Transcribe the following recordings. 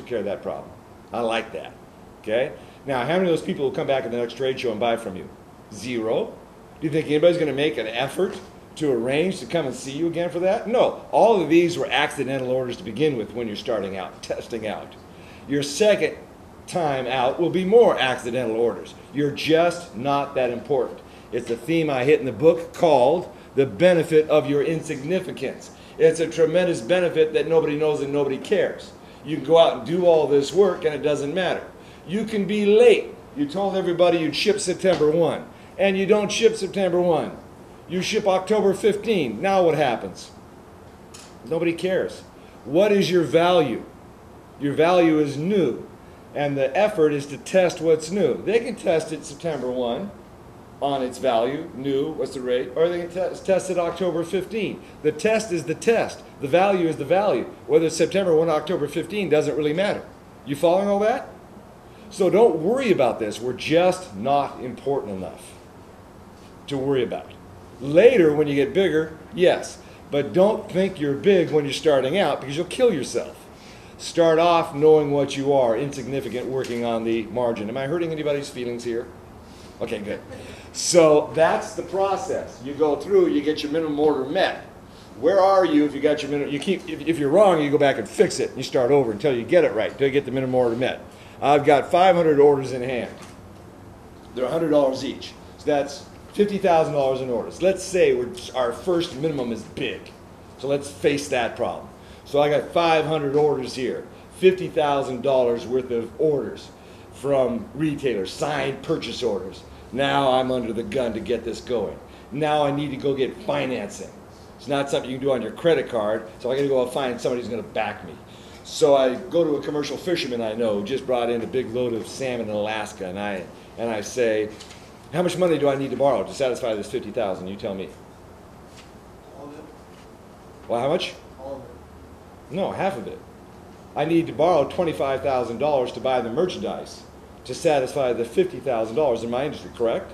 care of that problem. I like that. Okay? Now, how many of those people will come back at the next trade show and buy from you? 0. Do you think anybody's going to make an effort to arrange to come and see you again for that? No. All of these were accidental orders to begin with when you're starting out, testing out. Your second time out will be more accidental orders. You're just not that important. It's a theme I hit in the book called The Benefit of Your Insignificance. It's a tremendous benefit that nobody knows and nobody cares. You can go out and do all this work and it doesn't matter. You can be late. You told everybody you'd ship September 1 and you don't ship September 1. You ship October 15. Now what happens? Nobody cares. What is your value? Your value is new. And the effort is to test what's new. They can test it September 1 on its value, new, what's the rate, or they can test it October 15. The test is the test. The value is the value. Whether it's September 1 or October 15 doesn't really matter. You following all that? So don't worry about this. We're just not important enough to worry about. Later, when you get bigger, yes. But don't think you're big when you're starting out because you'll kill yourself. Start off knowing what you are, insignificant, working on the margin. Am I hurting anybody's feelings here? Okay, good. So that's the process. You go through, you get your minimum order met. Where are you if you got your minimum? If you're wrong, you go back and fix it. And you start over until you get it right, until you get the minimum order met. I've got 500 orders in hand. They're $100 each. So that's $50,000 in orders. Let's say our first minimum is big. So let's face that problem. So I got 500 orders here, $50,000 worth of orders from retailers, signed purchase orders. Now I'm under the gun to get this going. Now I need to go get financing. It's not something you can do on your credit card, so I got to go out and find somebody who's going to back me. So I go to a commercial fisherman I know who just brought in a big load of salmon in Alaska, and I say, how much money do I need to borrow to satisfy this $50,000? You tell me. All of it. Well, how much? All of it. No, half of it. I need to borrow $25,000 to buy the merchandise to satisfy the $50,000 in my industry, correct?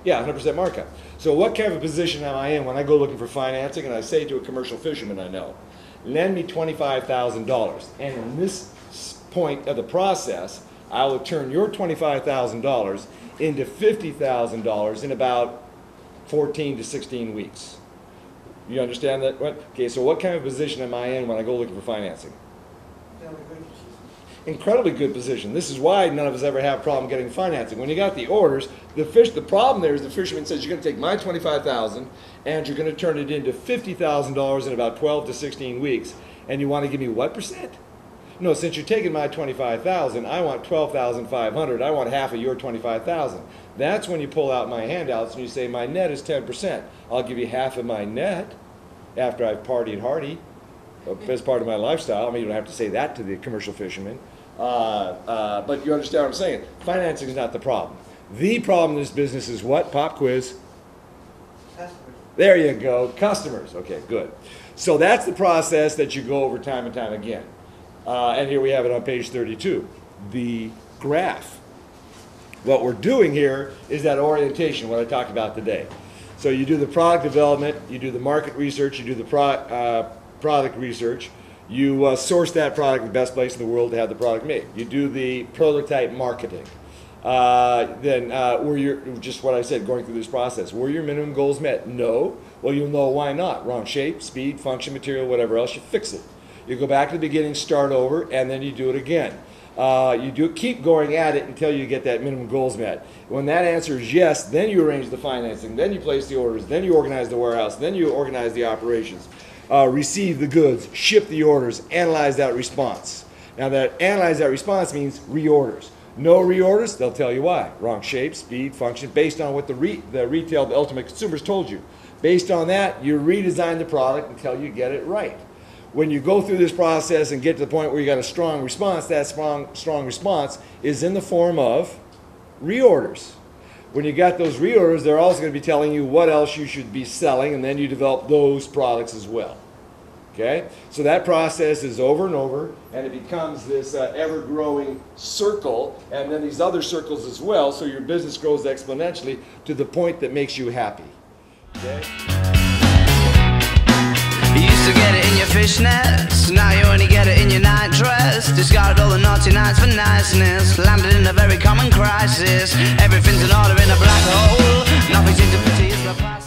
Yeah, 100% markup. So what kind of a position am I in when I go looking for financing and I say to a commercial fisherman I know, lend me $25,000. And in this point of the process, I will turn your $25,000 into $50,000 in about 14 to 16 weeks. You understand that? Okay, so what kind of position am I in when I go looking for financing? Incredibly good position. This is why none of us ever have a problem getting financing. When you got the orders, the problem there is the fisherman says, you're going to take my $25,000 and you're going to turn it into $50,000 in about 12 to 16 weeks. And you want to give me what percent? No, since you're taking my $25,000, I want $12,500. I want half of your $25,000. That's when you pull out my handouts and you say, my net is 10%. I'll give you half of my net after I've partied hardy as part of my lifestyle. I mean, you don't have to say that to the commercial fisherman. But you understand what I'm saying. Financing is not the problem. The problem in this business is what? Pop quiz. Customers. There you go. Customers. Okay, good. So that's the process that you go over time and time again. And here we have it on page 32. The graph. What we're doing here is that orientation, what I talked about today. So you do the product development, you do the market research, you do the product research, you source that product in the best place in the world to have the product made. You do the prototype marketing. Then were your, just what I said, going through this process, were your minimum goals met? No. Well, you'll know why not. Wrong shape, speed, function, material, whatever else, you fix it. You go back to the beginning, start over, and then you do it again. Keep going at it until you get that minimum goals met. When that answer is yes, then you arrange the financing, then you place the orders, then you organize the warehouse, then you organize the operations, receive the goods, ship the orders, analyze that response. Now that analyze that response means reorders. No reorders, they'll tell you why. Wrong shape, speed, function, based on what the retail, the ultimate consumers told you. Based on that, you redesign the product until you get it right. When you go through this process and get to the point where you got a strong response, that strong response is in the form of reorders. When you got those reorders, they're also going to be telling you what else you should be selling, and then you develop those products as well. Okay? So that process is over and over, and it becomes this ever-growing circle, and then these other circles as well, so your business grows exponentially to the point that makes you happy. Okay? You used to get it in your fishnets, now you only get it in your night dress. Discarded all the the naughty nights for niceness, landed in a very common crisis. Everything's in order in a black hole. Nothing seems to pity is the past.